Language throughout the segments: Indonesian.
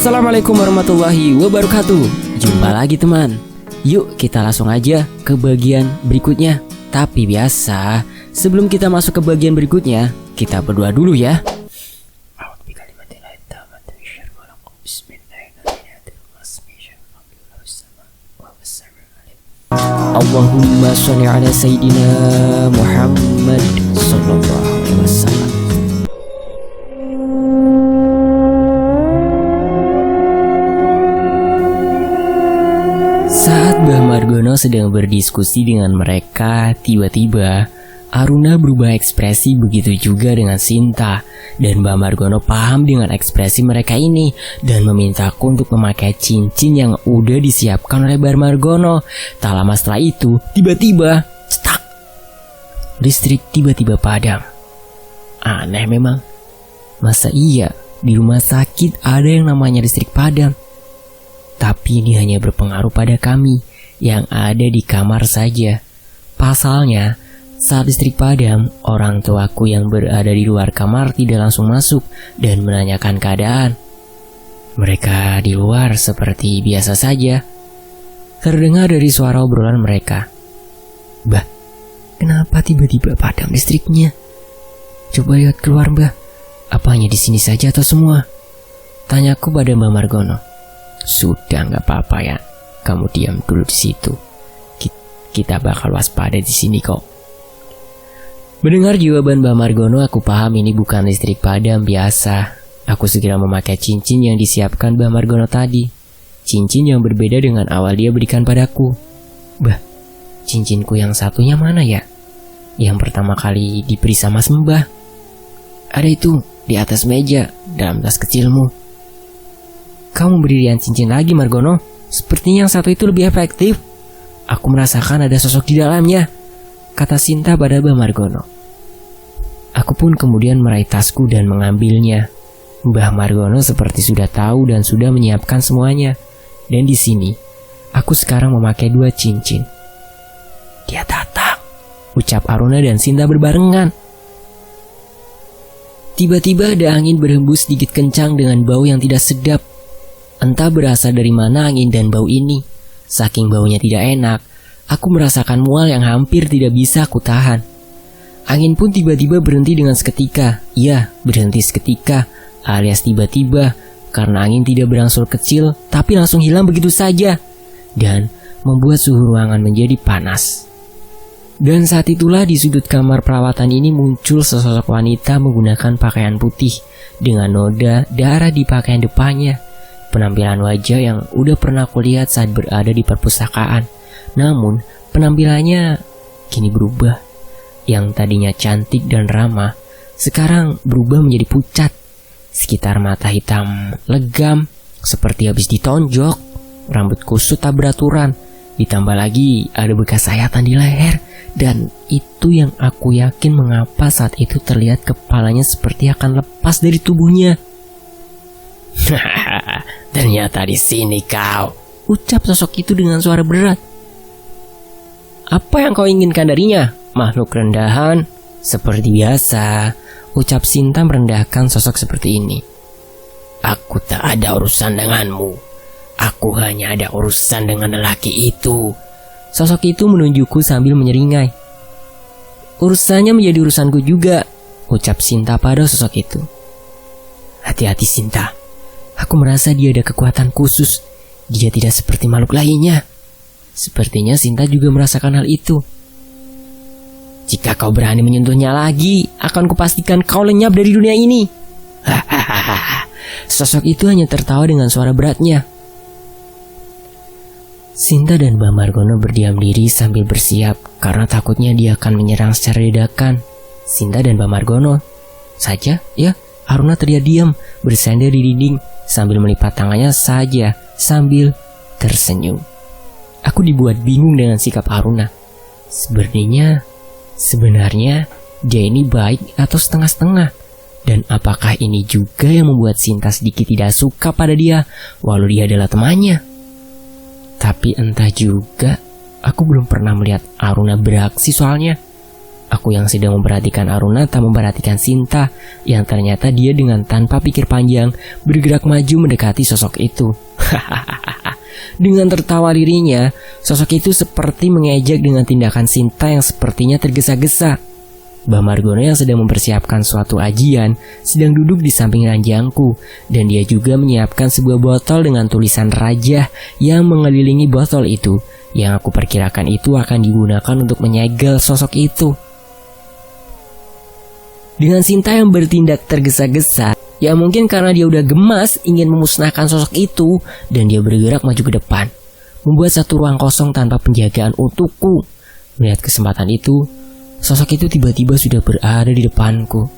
Assalamualaikum warahmatullahi wabarakatuh. Jumpa lagi teman. Yuk kita langsung aja ke bagian berikutnya. Tapi biasa, sebelum kita masuk ke bagian berikutnya, kita berdoa dulu ya. Allahumma sholli ala Sayyidina Muhammad sallallahu alaihi wasallam. Saat Mbah Margono sedang berdiskusi dengan mereka, tiba-tiba Aruna berubah ekspresi, begitu juga dengan Sinta. Dan Mbah Margono paham dengan ekspresi mereka ini dan memintaku untuk memakai cincin yang udah disiapkan oleh Mbah Margono. Tak lama setelah itu, tiba-tiba cetak, listrik tiba-tiba padam. Aneh memang, masa iya di rumah sakit ada yang namanya listrik padam? Tapi ini hanya berpengaruh pada kami yang ada di kamar saja. Pasalnya, saat listrik padam, orang tuaku yang berada di luar kamar tidak langsung masuk dan menanyakan keadaan. Mereka di luar seperti biasa saja. Terdengar dari suara obrolan mereka. "Mbah, kenapa tiba-tiba padam listriknya? Coba lihat keluar, Mbah. Apa hanya di sini saja atau semua?" Tanyaku pada Mbah Margono. "Sudah, nggak apa-apa ya. Kamu diam dulu di situ. Kita bakal waspada di sini kok." Mendengar jawaban Mbah Margono, aku paham ini bukan listrik padam biasa. Aku segera memakai cincin yang disiapkan Mbah Margono tadi. Cincin yang berbeda dengan awal dia berikan padaku. "Mbah, cincinku yang satunya mana ya? Yang pertama kali diberi sama Mbah." "Ada itu, di atas meja, dalam tas kecilmu." "Kamu berdirian cincin lagi, Margono. Sepertinya yang satu itu lebih efektif. Aku merasakan ada sosok di dalamnya," kata Sinta pada Mbah Margono. Aku pun kemudian meraih tasku dan mengambilnya. Mbah Margono seperti sudah tahu dan sudah menyiapkan semuanya. Dan di sini, aku sekarang memakai 2 cincin. "Dia datang," ucap Aruna dan Sinta berbarengan. Tiba-tiba ada angin berhembus sedikit kencang dengan bau yang tidak sedap. Entah berasal dari mana angin dan bau ini. Saking baunya tidak enak, aku merasakan mual yang hampir tidak bisa aku tahan. Angin pun tiba-tiba berhenti dengan seketika. Ya, berhenti seketika, alias tiba-tiba, karena angin tidak berangsur kecil, tapi langsung hilang begitu saja. Dan membuat suhu ruangan menjadi panas. Dan saat itulah di sudut kamar perawatan ini muncul sesosok wanita menggunakan pakaian putih dengan noda darah di pakaian depannya. Penampilan wajah yang udah pernah aku lihat saat berada di perpustakaan. Namun, penampilannya kini berubah. Yang tadinya cantik dan ramah, sekarang berubah menjadi pucat. Sekitar mata hitam legam, seperti habis ditonjok. Rambut kusut tak beraturan. Ditambah lagi ada bekas sayatan di leher. Dan itu yang aku yakin mengapa saat itu terlihat kepalanya seperti akan lepas dari tubuhnya. "Ternyata di sini kau," ucap sosok itu dengan suara berat. "Apa yang kau inginkan darinya, makhluk rendahan?" Seperti biasa, ucap Sinta merendahkan sosok seperti ini. "Aku tak ada urusan denganmu. Aku hanya ada urusan dengan lelaki itu." Sosok itu menunjukku sambil menyeringai. "Urusannya menjadi urusanku juga," ucap Sinta pada sosok itu. "Hati-hati Sinta. Aku merasa dia ada kekuatan khusus. Dia tidak seperti makhluk lainnya." Sepertinya Sinta juga merasakan hal itu. "Jika kau berani menyentuhnya lagi, akan kupastikan kau lenyap dari dunia ini." Hahaha. Sosok itu hanya tertawa dengan suara beratnya. Sinta dan Mbah Margono berdiam diri sambil bersiap karena takutnya dia akan menyerang secara dadakan. Sinta dan Mbah Margono saja, ya, Aruna terlihat diam bersandar di dinding sambil melipat tangannya saja sambil tersenyum. Aku dibuat bingung dengan sikap Aruna. Sebenarnya dia ini baik atau setengah-setengah? Dan apakah ini juga yang membuat Sinta sedikit tidak suka pada dia walau dia adalah temannya? Tapi entah juga, aku belum pernah melihat Aruna beraksi soalnya. Aku yang sedang memperhatikan Aruna tak memperhatikan Sinta, yang ternyata dia dengan tanpa pikir panjang bergerak maju mendekati sosok itu. Dengan tertawa dirinya, sosok itu seperti mengejek dengan tindakan Sinta yang sepertinya tergesa-gesa. Mbah Margono yang sedang mempersiapkan suatu ajian sedang duduk di samping ranjangku, dan dia juga menyiapkan sebuah botol dengan tulisan Raja yang mengelilingi botol itu, yang aku perkirakan itu akan digunakan untuk menyegel sosok itu. Dengan Sinta yang bertindak tergesa-gesa, ya mungkin karena dia udah gemas ingin memusnahkan sosok itu, dan dia bergerak maju ke depan, membuat satu ruang kosong tanpa penjagaan untukku. Melihat kesempatan itu, sosok itu tiba-tiba sudah berada di depanku.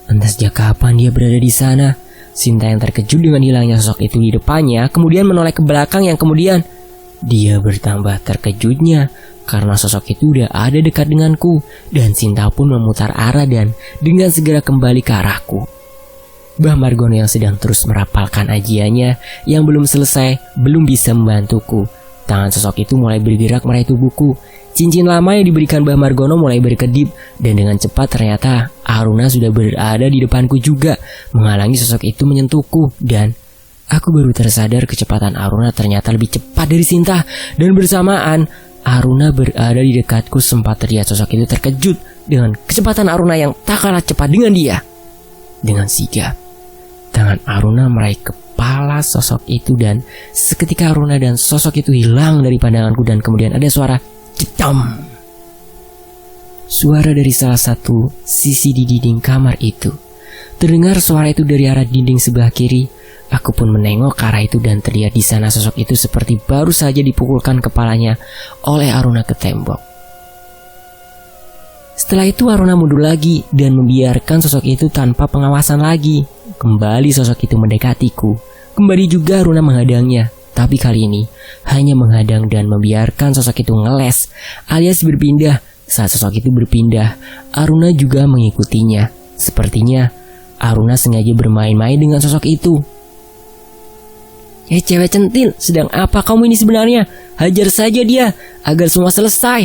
Entah sejak kapan dia berada di sana. Sinta yang terkejut dengan hilangnya sosok itu di depannya, kemudian menoleh ke belakang, yang kemudian dia bertambah terkejutnya karena sosok itu udah ada dekat denganku, dan Sinta pun memutar arah dan dengan segera kembali ke arahku. Mbah Margono yang sedang terus merapalkan ajiannya yang belum selesai belum bisa membantuku. Tangan sosok itu mulai bergerak meraih tubuhku. Cincin lama yang diberikan Mbah Margono mulai berkedip, dan dengan cepat ternyata Aruna sudah berada di depanku juga, menghalangi sosok itu menyentuhku. Dan aku baru tersadar kecepatan Aruna ternyata lebih cepat dari Sinta, dan bersamaan Aruna berada di dekatku. Sempat terlihat sosok itu terkejut dengan kecepatan Aruna yang tak kalah cepat dengan dia. Dengan sigap, tangan Aruna meraih kepala sosok itu, dan seketika Aruna dan sosok itu hilang dari pandanganku, dan kemudian ada suara cetam. Suara dari salah satu sisi di dinding kamar itu. Terdengar suara itu dari arah dinding sebelah kiri. Aku pun menengok ke arah itu, dan terlihat di sana sosok itu seperti baru saja dipukulkan kepalanya oleh Aruna ke tembok. Setelah itu Aruna mundur lagi dan membiarkan sosok itu tanpa pengawasan lagi. Kembali sosok itu mendekatiku. Kembali juga Aruna menghadangnya, tapi kali ini hanya menghadang dan membiarkan sosok itu ngeles alias berpindah. Saat sosok itu berpindah, Aruna juga mengikutinya. Sepertinya Aruna sengaja bermain-main dengan sosok itu. Cewek centil, sedang apa kamu ini sebenarnya? Hajar saja dia agar semua selesai,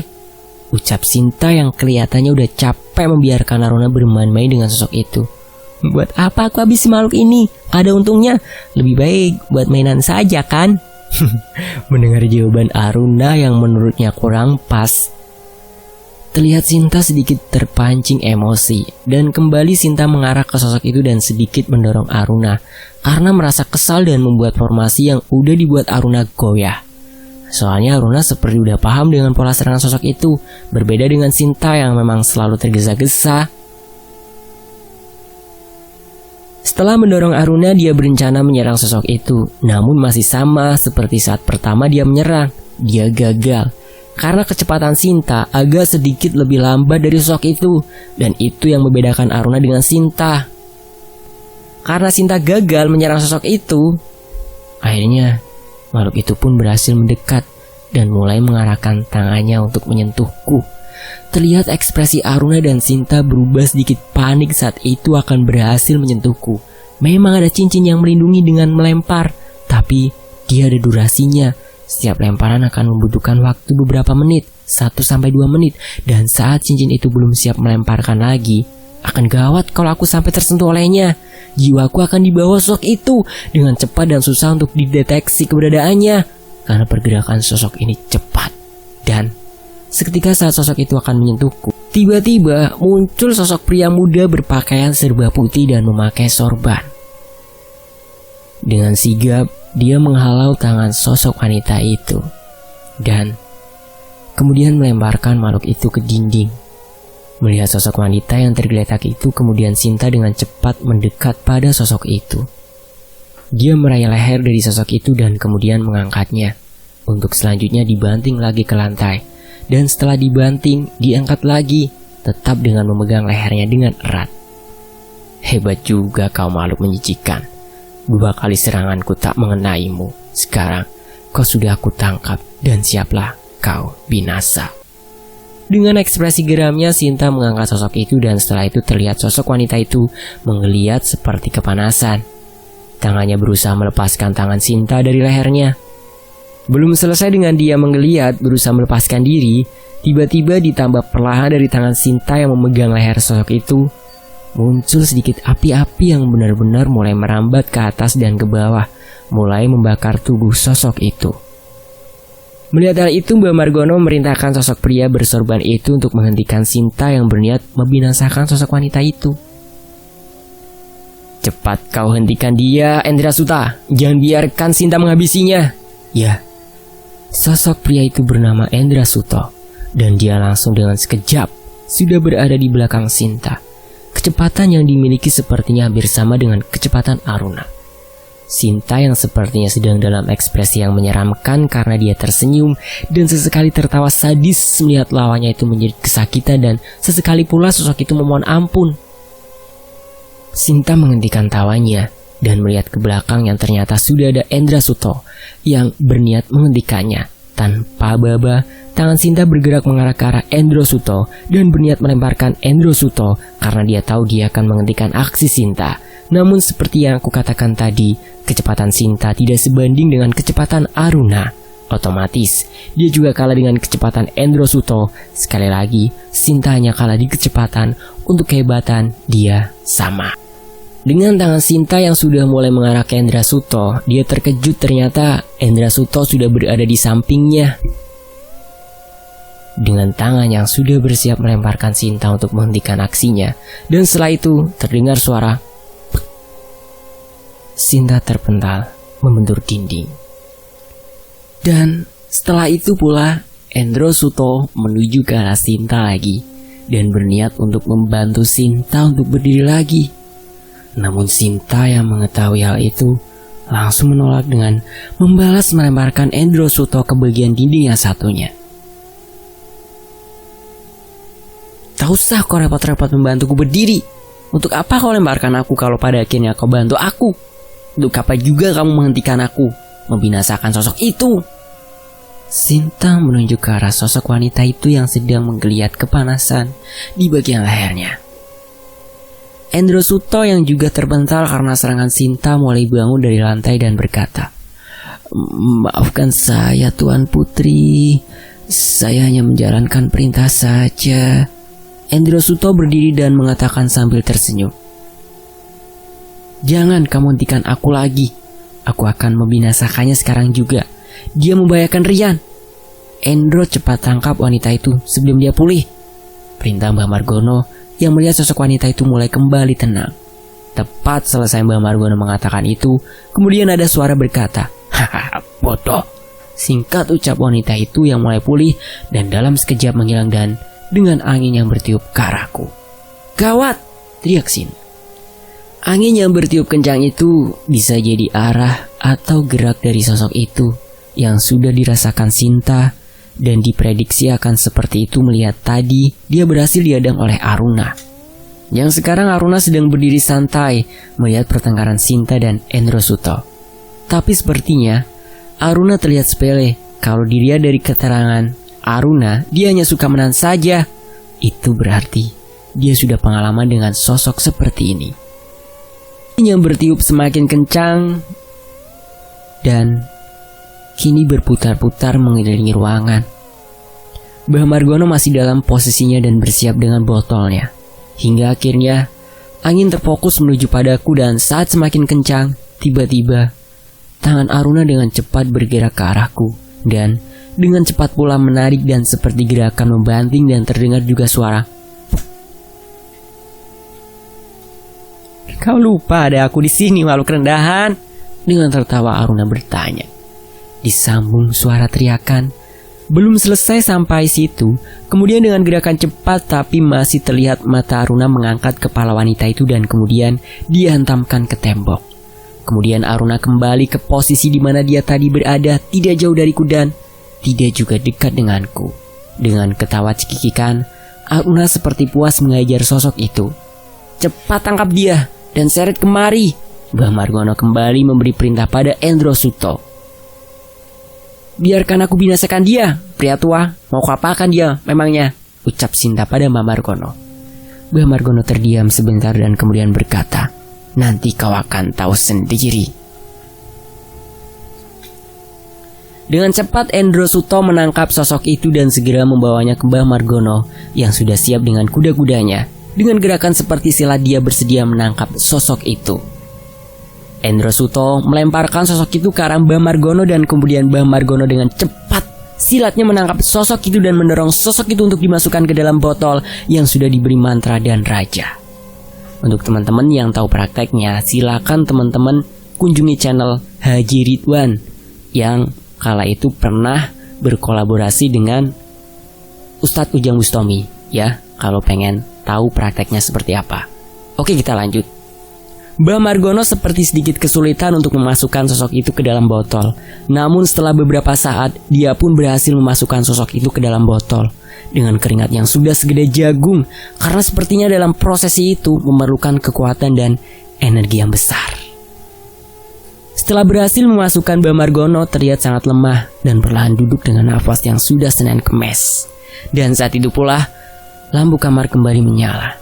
ucap Sinta yang kelihatannya udah capek membiarkan Aruna bermain-main dengan sosok itu. Buat apa aku habis makhluk ini? Ada untungnya. Lebih baik buat mainan saja kan? Mendengar jawaban Aruna yang menurutnya kurang pas, terlihat Sinta sedikit terpancing emosi, dan kembali Sinta mengarah ke sosok itu dan sedikit mendorong Aruna karena merasa kesal dan membuat formasi yang udah dibuat Aruna goyah. Soalnya Aruna seperti udah paham dengan pola serangan sosok itu, berbeda dengan Sinta yang memang selalu tergesa-gesa. Setelah mendorong Aruna, dia berencana menyerang sosok itu, namun masih sama seperti saat pertama dia menyerang. Dia gagal karena kecepatan Sinta agak sedikit lebih lambat dari sosok itu, dan itu yang membedakan Aruna dengan Sinta. Karena Sinta gagal menyerang sosok itu, akhirnya makhluk itu pun berhasil mendekat dan mulai mengarahkan tangannya untuk menyentuhku. Terlihat ekspresi Aruna dan Sinta berubah sedikit panik saat itu akan berhasil menyentuhku. Memang ada cincin yang melindungi dengan melempar, tapi dia ada durasinya. Setiap lemparan akan membutuhkan waktu beberapa menit, 1-2 menit. Dan saat cincin itu belum siap melemparkan lagi, akan gawat kalau aku sampai tersentuh olehnya. Jiwaku akan dibawa sosok itu dengan cepat dan susah untuk dideteksi keberadaannya, karena pergerakan sosok ini cepat. Dan seketika saat sosok itu akan menyentuhku, tiba-tiba muncul sosok pria muda berpakaian serba putih dan memakai sorban. Dengan sigap, dia menghalau tangan sosok wanita itu, dan kemudian melemparkan makhluk itu ke dinding. Melihat sosok wanita yang tergeletak itu, kemudian Sinta dengan cepat mendekat pada sosok itu. Dia meraih leher dari sosok itu dan kemudian mengangkatnya, untuk selanjutnya dibanting lagi ke lantai. Dan setelah dibanting, diangkat lagi, tetap dengan memegang lehernya dengan erat. Hebat juga kau makhluk menjijikan. 2 kali seranganku tak mengenaimu. Sekarang kau sudah aku tangkap dan siaplah kau binasa. Dengan ekspresi geramnya, Sinta mengangkat sosok itu, dan setelah itu terlihat sosok wanita itu menggeliat seperti kepanasan. Tangannya berusaha melepaskan tangan Sinta dari lehernya. Belum selesai dengan dia menggeliat berusaha melepaskan diri, Tiba-tiba ditambah perlahan dari tangan Sinta yang memegang leher sosok itu, muncul sedikit api-api yang benar-benar mulai merambat ke atas dan ke bawah, mulai membakar tubuh sosok itu. Melihat hal itu, Mbak Margono memerintahkan sosok pria bersorban itu untuk menghentikan Sinta yang berniat membinasakan sosok wanita itu. "Cepat kau hentikan dia, Endrasuta. Jangan biarkan Sinta menghabisinya." Ya, sosok pria itu bernama Endrasuto, dan dia langsung dengan sekejap sudah berada di belakang Sinta. Kecepatan yang dimiliki sepertinya hampir sama dengan kecepatan Aruna. Sinta yang sepertinya sedang dalam ekspresi yang menyeramkan karena dia tersenyum dan sesekali tertawa sadis melihat lawannya itu menjadi kesakitan, dan sesekali pula sosok itu memohon ampun. Sinta menghentikan tawanya dan melihat ke belakang yang ternyata sudah ada Endrasuto yang berniat menghentikannya. Tanpa baba, tangan Sinta bergerak mengarah ke arah Endrasuto dan berniat melemparkan Endrasuto karena dia tahu dia akan menghentikan aksi Sinta. Namun seperti yang aku katakan tadi, kecepatan Sinta tidak sebanding dengan kecepatan Aruna. Otomatis, dia juga kalah dengan kecepatan Endrasuto. Sekali lagi, Sinta hanya kalah di kecepatan, untuk kehebatan dia sama. Dengan tangan Sinta yang sudah mulai mengarah ke Endrasuto, dia terkejut ternyata Endrasuto sudah berada di sampingnya. Dengan tangan yang sudah bersiap melemparkan Sinta untuk menghentikan aksinya, dan setelah itu terdengar suara Sinta terpental membentur dinding. Dan setelah itu pula Endrasuto menuju ke arah Sinta lagi dan berniat untuk membantu Sinta untuk berdiri lagi. Namun Sinta yang mengetahui hal itu langsung menolak dengan membalas melemparkan Endrasuto ke bagian dinding yang satunya. "Tak usah kau repot-repot membantuku berdiri. Untuk apa kau lemparkan aku kalau pada akhirnya kau bantu aku? Untuk apa juga kamu menghentikan aku, membinasakan sosok itu?" Sinta menunjuk ke arah sosok wanita itu yang sedang menggeliat kepanasan di bagian lehernya. Endrasuto yang juga terpental karena serangan Sinta mulai bangun dari lantai dan berkata, "Maafkan saya Tuan Putri, saya hanya menjalankan perintah saja." Endrasuto berdiri dan mengatakan sambil tersenyum, "Jangan kamu hentikan aku lagi. Aku akan membinasakannya sekarang juga. Dia membahayakan Rian. Endro, cepat tangkap wanita itu sebelum dia pulih," perintah Mbah Margono yang melihat sosok wanita itu mulai kembali tenang. Tepat selesai Mbah Margono mengatakan itu, kemudian ada suara berkata, "Hahaha, bodoh." Singkat ucap wanita itu yang mulai pulih dan dalam sekejap menghilang dan dengan angin yang bertiup ke arahku. "Gawat!" teriak Sin. Angin yang bertiup kencang itu bisa jadi arah atau gerak dari sosok itu yang sudah dirasakan Sinta, dan diprediksi akan seperti itu melihat tadi dia berhasil dihadang oleh Aruna. Yang sekarang Aruna sedang berdiri santai melihat pertengkaran Sinta dan Endrasuto. Tapi sepertinya Aruna terlihat sepele. Kalau dilihat dari keterangan Aruna, dia hanya suka menahan saja. Itu berarti dia sudah pengalaman dengan sosok seperti ini. Yang bertiup semakin kencang dan kini berputar-putar mengelilingi ruangan. Mbah Margono masih dalam posisinya dan bersiap dengan botolnya. Hingga akhirnya angin terfokus menuju padaku, dan saat semakin kencang, tiba-tiba tangan Aruna dengan cepat bergerak ke arahku dan dengan cepat pula menarik dan seperti gerakan membanting, dan terdengar juga suara, "Kau lupa ada aku di sini, makhluk rendahan?" Dengan tertawa Aruna bertanya. Disambung suara teriakan. Belum selesai sampai situ, kemudian dengan gerakan cepat tapi masih terlihat mata Aruna mengangkat kepala wanita itu dan kemudian dihantamkan ke tembok. Kemudian Aruna kembali ke posisi di mana dia tadi berada, tidak jauh dariku dan tidak juga dekat denganku. Dengan ketawa cekikikan, Aruna seperti puas mengajar sosok itu. "Cepat tangkap dia dan seret kemari." Mbah Margono kembali memberi perintah pada Endrasuto. "Biarkan aku binasakan dia, pria tua. Mau kuapakan dia memangnya?" ucap Sinta pada Mbah Margono. Mbah Margono terdiam sebentar dan kemudian berkata, "Nanti kau akan tahu sendiri." Dengan cepat Endro Suto menangkap sosok itu dan segera membawanya ke Mbah Margono yang sudah siap dengan kuda-kudanya. Dengan gerakan seperti silat dia bersedia menangkap sosok itu. Endro Suto melemparkan sosok itu ke arah Mbah Margono dan kemudian Mbah Margono dengan cepat silatnya menangkap sosok itu dan mendorong sosok itu untuk dimasukkan ke dalam botol yang sudah diberi mantra dan raja. Untuk teman-teman yang tahu prakteknya, silakan teman-teman kunjungi channel Haji Ridwan yang kala itu pernah berkolaborasi dengan Ustadz Ujang Bustomi ya, kalau pengen tahu prakteknya seperti apa. Oke, kita lanjut. Mbah Margono seperti sedikit kesulitan untuk memasukkan sosok itu ke dalam botol. Namun setelah beberapa saat, dia pun berhasil memasukkan sosok itu ke dalam botol dengan keringat yang sudah segede jagung, karena sepertinya dalam prosesi itu memerlukan kekuatan dan energi yang besar. Setelah berhasil memasukkan Mbah Margono terlihat sangat lemah dan perlahan duduk dengan nafas yang sudah Senin Kemis. Dan saat itu pula lampu kamar kembali menyala.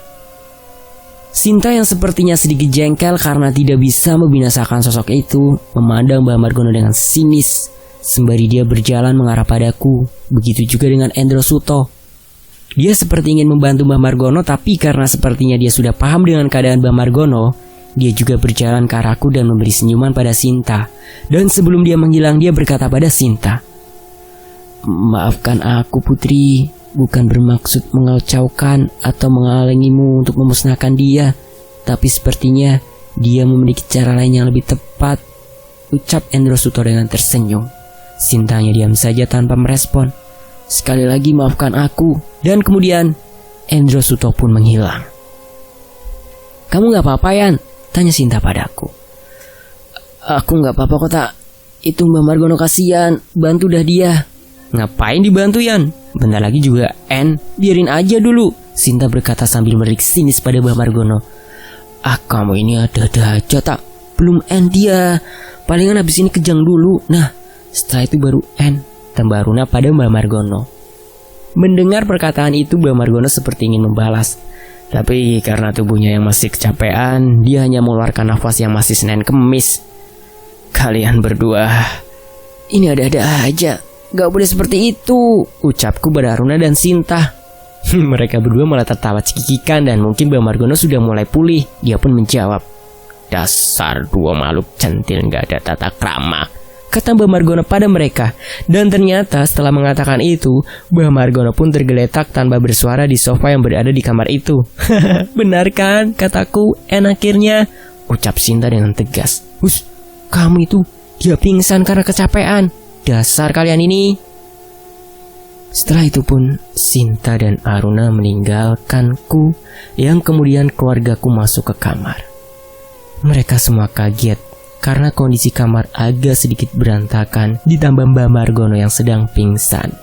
Sinta yang sepertinya sedikit jengkel karena tidak bisa membinasakan sosok itu memandang Mbah Margono dengan sinis sembari dia berjalan mengarah padaku. Begitu juga dengan Endro Suto. Dia seperti ingin membantu Mbah Margono, tapi karena sepertinya dia sudah paham dengan keadaan Mbah Margono, dia juga berjalan ke arahku dan memberi senyuman pada Sinta. Dan sebelum dia menghilang, dia berkata pada Sinta, "Maafkan aku Putri, bukan bermaksud mengacaukan atau menghalangimu untuk memusnahkan dia, tapi sepertinya dia memiliki cara lain yang lebih tepat," ucap Endro Suto dengan tersenyum. Sinta hanya diam saja tanpa merespon. "Sekali lagi maafkan aku." Dan kemudian Endro Suto pun menghilang. "Kamu gak apa-apa Yan?" tanya Sinta padaku. "Aku gak apa-apa kok tak. Itu Mbah Margono kasihan, bantu dah dia." "Ngapain dibantu Yan? Bentar lagi juga biarin aja dulu," Sinta berkata sambil melirik sinis pada Mbah Margono. "Kamu ini ada-ada aja tak. Belum dia. Palingan habis ini kejang dulu. Nah, setelah itu baru tambah Aruna pada Mbah Margono. Mendengar perkataan itu, Mbah Margono seperti ingin membalas. Tapi karena tubuhnya yang masih kecapean, dia hanya mengeluarkan nafas yang masih Senin Kemis. "Kalian berdua ini ada-ada aja. Gak boleh seperti itu," ucapku pada Aruna dan Sinta. Mereka berdua malah tertawa cekikikan dan mungkin Mbah Margono sudah mulai pulih. Dia pun menjawab, "Dasar dua makhluk centil gak ada tata krama," kata Mbah Margono pada mereka. Dan ternyata setelah mengatakan itu, Mbah Margono pun tergeletak tanpa bersuara di sofa yang berada di kamar itu. "Benar kan kataku, akhirnya," ucap Sinta dengan tegas. "Hus, kamu itu, dia pingsan karena kecapean. Dasar kalian ini." Setelah itu pun Sinta dan Aruna meninggalkanku, yang kemudian keluargaku masuk ke kamar. Mereka semua kaget karena kondisi kamar agak sedikit berantakan, ditambah Mbah Margono yang sedang pingsan.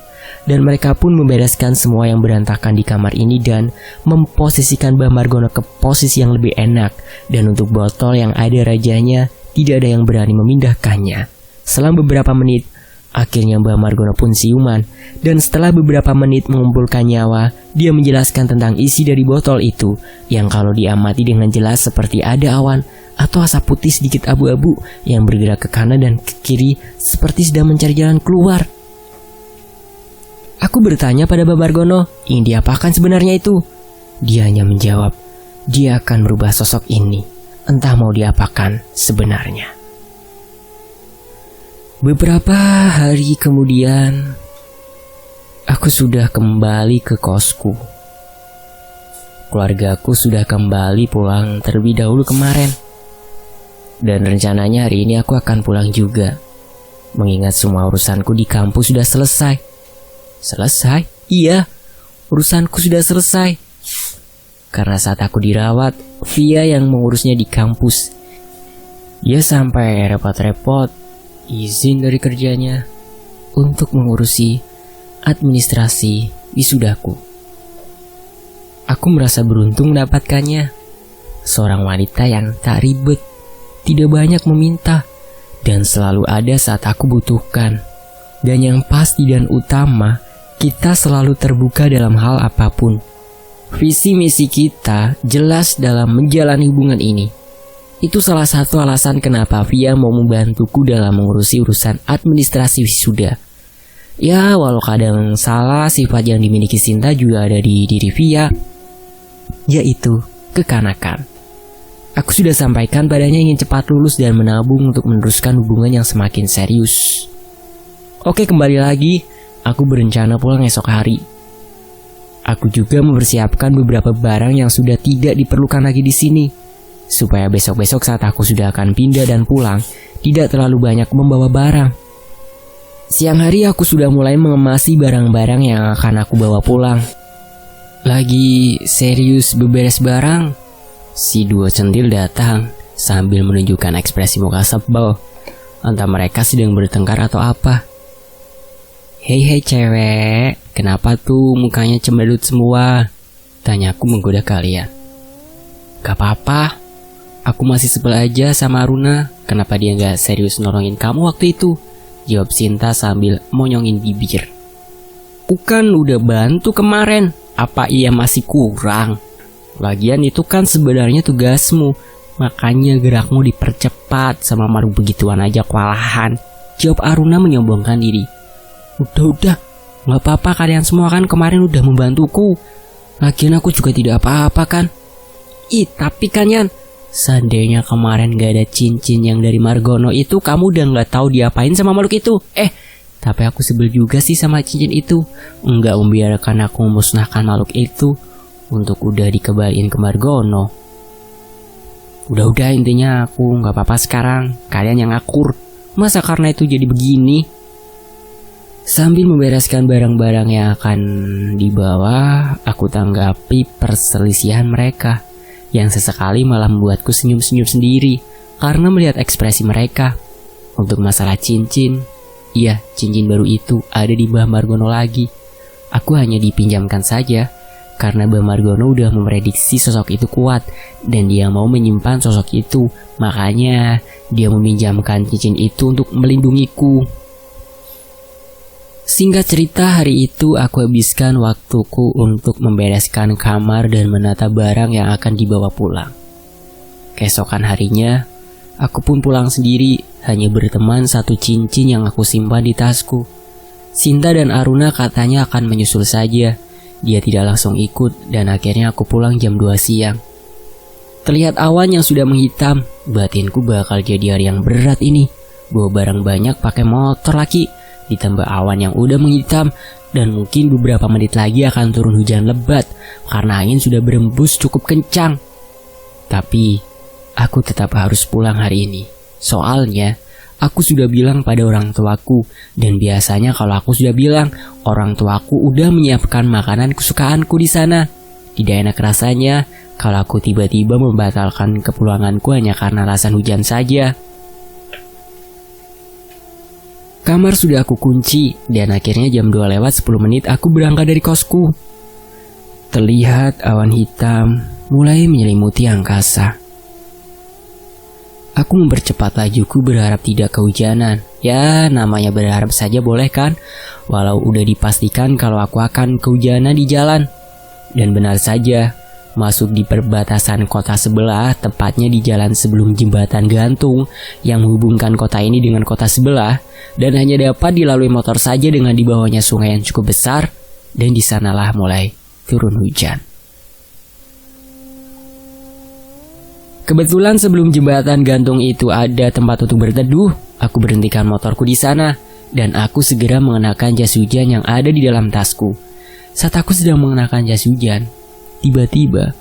Dan mereka pun membereskan semua yang berantakan di kamar ini dan memposisikan Mbah Margono ke posisi yang lebih enak. Dan untuk botol yang ada rajanya, tidak ada yang berani memindahkannya. Selang beberapa menit, akhirnya Mbah Margono pun siuman. Dan setelah beberapa menit mengumpulkan nyawa, dia menjelaskan tentang isi dari botol itu, yang kalau diamati dengan jelas seperti ada awan atau asap putih sedikit abu-abu yang bergerak ke kanan dan ke kiri seperti sedang mencari jalan keluar. Aku bertanya pada Mbah Margono, ingin diapakan sebenarnya itu? Dia hanya menjawab, dia akan merubah sosok ini, entah mau diapakan sebenarnya. Beberapa hari kemudian, aku sudah kembali ke kosku. Keluargaku sudah kembali pulang terlebih dahulu kemarin. Dan rencananya hari ini aku akan pulang juga, mengingat semua urusanku di kampus sudah selesai. Selesai? Iya, urusanku sudah selesai. Karena saat aku dirawat, Via yang mengurusnya di kampus. Dia sampai repot-repot izin dari kerjanya untuk mengurusi administrasi wisudaku. Aku merasa beruntung mendapatkannya. Seorang wanita yang tak ribet, tidak banyak meminta, dan selalu ada saat aku butuhkan. Dan yang pasti dan utama, kita selalu terbuka dalam hal apapun. Visi misi kita jelas dalam menjalani hubungan ini. Itu salah satu alasan kenapa Via mau membantuku dalam mengurusi urusan administrasi wisuda. Ya, walau kadang salah, sifat yang dimiliki Sinta juga ada di diri Via, yaitu kekanakan. Aku sudah sampaikan padanya ingin cepat lulus dan menabung untuk meneruskan hubungan yang semakin serius. Oke, kembali lagi. Aku berencana pulang esok hari. Aku juga mempersiapkan beberapa barang yang sudah tidak diperlukan lagi di sini, supaya besok-besok saat aku sudah akan pindah dan pulang, tidak terlalu banyak membawa barang. Siang hari aku sudah mulai mengemasi barang-barang yang akan aku bawa pulang. Lagi serius beberes barang, si dua centil datang sambil menunjukkan ekspresi muka sebel. Entah mereka sedang bertengkar atau apa. Hei cewek, kenapa tuh mukanya cemberut semua? Tanyaku menggoda kalian. Gak apa-apa, aku masih sebel aja sama Aruna. Kenapa dia gak serius nolongin kamu waktu itu? Jawab Sinta sambil monyongin bibir. Bukan udah bantu kemarin, apa iya masih kurang? Lagian itu kan sebenarnya tugasmu, makanya gerakmu dipercepat. Sama maru begituan aja kewalahan, jawab Aruna menyombongkan diri. Udah, gak apa-apa, kalian semua kan kemarin udah membantuku. Lagian aku juga tidak apa-apa kan. Tapi kan Yan, seandainya kemarin gak ada cincin yang dari Margono itu, kamu udah gak tahu diapain sama makhluk itu. Tapi aku sebel juga sih sama cincin itu. Enggak membiarkan aku memusnahkan makhluk itu untuk udah dikembaliin ke Margono. Udah intinya aku gak apa-apa sekarang. Kalian yang akur. Masa karena itu jadi begini? Sambil membereskan barang-barang yang akan dibawa, aku tanggapi perselisihan mereka, yang sesekali malah membuatku senyum-senyum sendiri karena melihat ekspresi mereka. Untuk masalah cincin, iya, cincin baru itu ada di Mbah Margono lagi. Aku hanya dipinjamkan saja karena Mbah Margono udah memprediksi sosok itu kuat dan dia mau menyimpan sosok itu. Makanya dia meminjamkan cincin itu untuk melindungiku. Singkat cerita, hari itu aku habiskan waktuku untuk membereskan kamar dan menata barang yang akan dibawa pulang. Keesokan harinya, aku pun pulang sendiri, hanya berteman satu cincin yang aku simpan di tasku. Sinta dan Aruna katanya akan menyusul saja. Dia tidak langsung ikut dan akhirnya aku pulang jam 2 siang. Terlihat awan yang sudah menghitam, batinku bakal jadi hari yang berat ini. Bawa barang banyak pakai motor lagi. Ditambah awan yang udah menghitam dan mungkin beberapa menit lagi akan turun hujan lebat karena angin sudah berembus cukup kencang. Tapi aku tetap harus pulang hari ini. Soalnya aku sudah bilang pada orang tuaku, dan biasanya kalau aku sudah bilang, orang tuaku udah menyiapkan makanan kesukaanku di sana. Tidak enak rasanya kalau aku tiba-tiba membatalkan kepulanganku hanya karena alasan hujan saja. Kamar sudah aku kunci dan akhirnya jam 2 lewat 10 menit aku berangkat dari kosku. Terlihat awan hitam mulai menyelimuti angkasa. Aku mempercepat lajuku berharap tidak kehujanan. Ya, namanya berharap saja boleh kan? Walau udah dipastikan kalau aku akan kehujanan di jalan. Dan benar saja, masuk di perbatasan kota sebelah, tepatnya di jalan sebelum jembatan gantung yang menghubungkan kota ini dengan kota sebelah, dan hanya dapat dilalui motor saja dengan di bawahnya sungai yang cukup besar, dan di sanalah mulai turun hujan. Kebetulan sebelum jembatan gantung itu ada tempat untuk berteduh, aku berhentikan motorku di sana, dan aku segera mengenakan jas hujan yang ada di dalam tasku. Saat aku sedang mengenakan jas hujan, tiba-tiba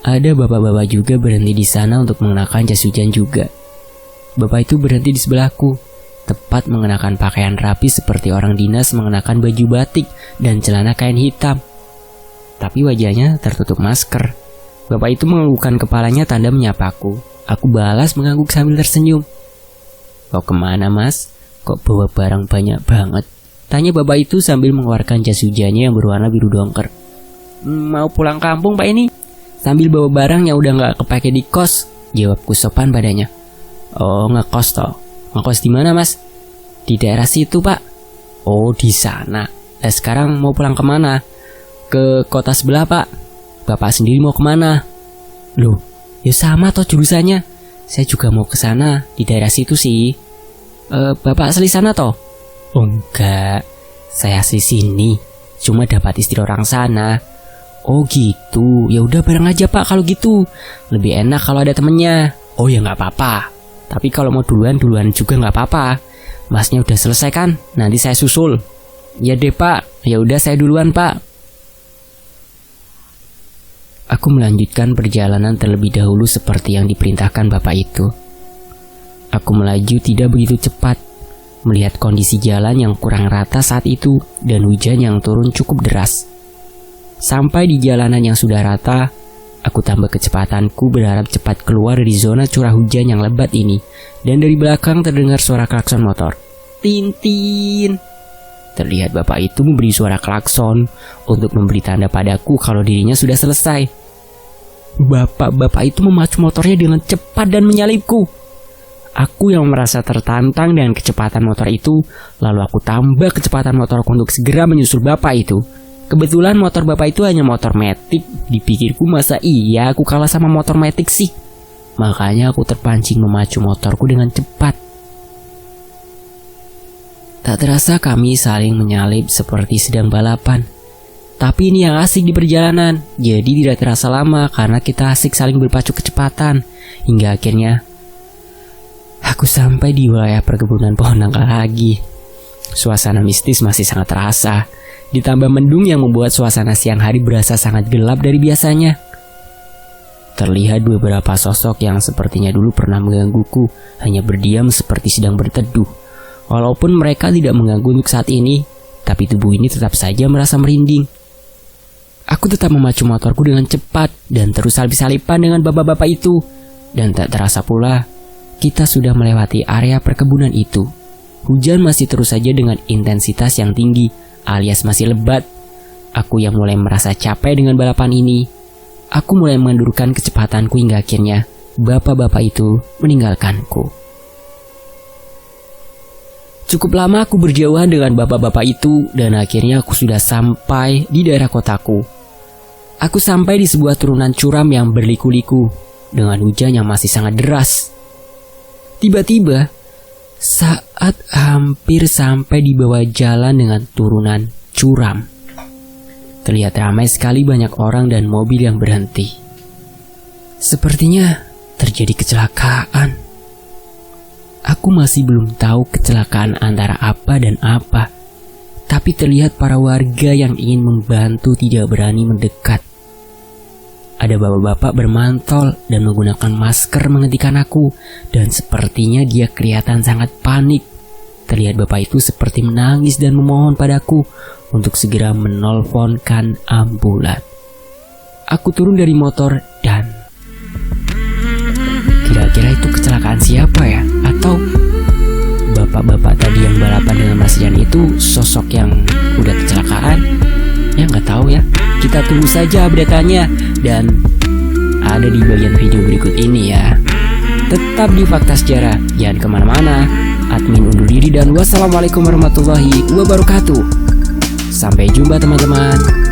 ada bapak-bapak juga berhenti di sana untuk mengenakan jas hujan juga. Bapak itu berhenti di sebelahku, tepat mengenakan pakaian rapi seperti orang dinas mengenakan baju batik dan celana kain hitam. Tapi wajahnya tertutup masker. Bapak itu menganggukkan kepalanya tanda menyapaku. Aku balas mengangguk sambil tersenyum. Kau kemana mas? Kok bawa barang banyak banget? Tanya bapak itu sambil mengeluarkan jas hujannya yang berwarna biru dongker. Mau pulang kampung pak ini, sambil bawa barang yang udah gak kepake di kos, jawabku sopan padanya. Oh ngekos toh? Ngekos di mana mas? Di daerah situ pak. Oh di sana. Sekarang mau pulang kemana? Ke kota sebelah pak. Bapak sendiri mau kemana? Loh, ya sama toh jurusannya. Saya juga mau ke sana, di daerah situ sih. Bapak asli sana toh? Oh enggak, saya asli sini. Cuma dapat istri orang sana. Oh gitu, ya udah bareng aja Pak kalau gitu. Lebih enak kalau ada temennya. Oh ya nggak apa-apa. Tapi kalau mau duluan juga nggak apa-apa. Masnya udah selesai kan? Nanti saya susul. Ya deh Pak, ya udah saya duluan Pak. Aku melanjutkan perjalanan terlebih dahulu seperti yang diperintahkan bapak itu. Aku melaju tidak begitu cepat, melihat kondisi jalan yang kurang rata saat itu dan hujan yang turun cukup deras. Sampai di jalanan yang sudah rata, aku tambah kecepatanku berharap cepat keluar dari zona curah hujan yang lebat ini. Dan dari belakang terdengar suara klakson motor. Tintin. Terlihat bapak itu memberi suara klakson untuk memberi tanda padaku kalau dirinya sudah selesai. Bapak itu memacu motornya dengan cepat dan menyalipku. Aku yang merasa tertantang dengan kecepatan motor itu, lalu aku tambah kecepatan motorku untuk segera menyusul bapak itu. Kebetulan motor bapak itu hanya motor matic. Dipikirku masa iya aku kalah sama motor matic sih. Makanya aku terpancing memacu motorku dengan cepat. Tak terasa kami saling menyalip seperti sedang balapan. Tapi ini yang asik di perjalanan. Jadi tidak terasa lama karena kita asik saling berpacu kecepatan. Hingga akhirnya aku sampai di wilayah perkebunan pohon nangka lagi. Suasana mistis masih sangat terasa. Ditambah mendung yang membuat suasana siang hari berasa sangat gelap dari biasanya. Terlihat beberapa sosok yang sepertinya dulu pernah menggangguku hanya berdiam seperti sedang berteduh. Walaupun mereka tidak mengganggu untuk saat ini, tapi tubuh ini tetap saja merasa merinding. Aku tetap memacu motorku dengan cepat dan terus salip-salipan dengan bapak-bapak itu. Dan tak terasa pula, kita sudah melewati area perkebunan itu. Hujan masih terus saja dengan intensitas yang tinggi, alias masih lebat. Aku yang mulai merasa capek dengan balapan ini. Aku mulai mengendurkan kecepatanku hingga akhirnya bapak-bapak itu meninggalkanku. Cukup lama aku berjauhan dengan bapak-bapak itu dan akhirnya aku sudah sampai di daerah kotaku. Aku sampai di sebuah turunan curam yang berliku-liku dengan hujan yang masih sangat deras. Tiba-tiba, saat hampir sampai di bawah jalan dengan turunan curam, terlihat ramai sekali banyak orang dan mobil yang berhenti. Sepertinya terjadi kecelakaan. Aku masih belum tahu kecelakaan antara apa dan apa. Tapi terlihat para warga yang ingin membantu tidak berani mendekat. Ada bapak-bapak bermantol dan menggunakan masker menghentikan aku. Dan sepertinya dia kelihatan sangat panik. Terlihat bapak itu seperti menangis dan memohon padaku untuk segera menelponkan ambulan. Aku turun dari motor dan kira-kira itu kecelakaan siapa ya? Atau bapak-bapak tadi yang balapan dengan Mas Jan itu sosok yang udah kecelakaan? Ya nggak tahu ya. Kita tunggu saja update-nya dan ada di bagian video berikut ini ya. Tetap di Fakta Sejarah, jangan kemana-mana. Admin undur diri dan wassalamualaikum warahmatullahi wabarakatuh. Sampai jumpa teman-teman.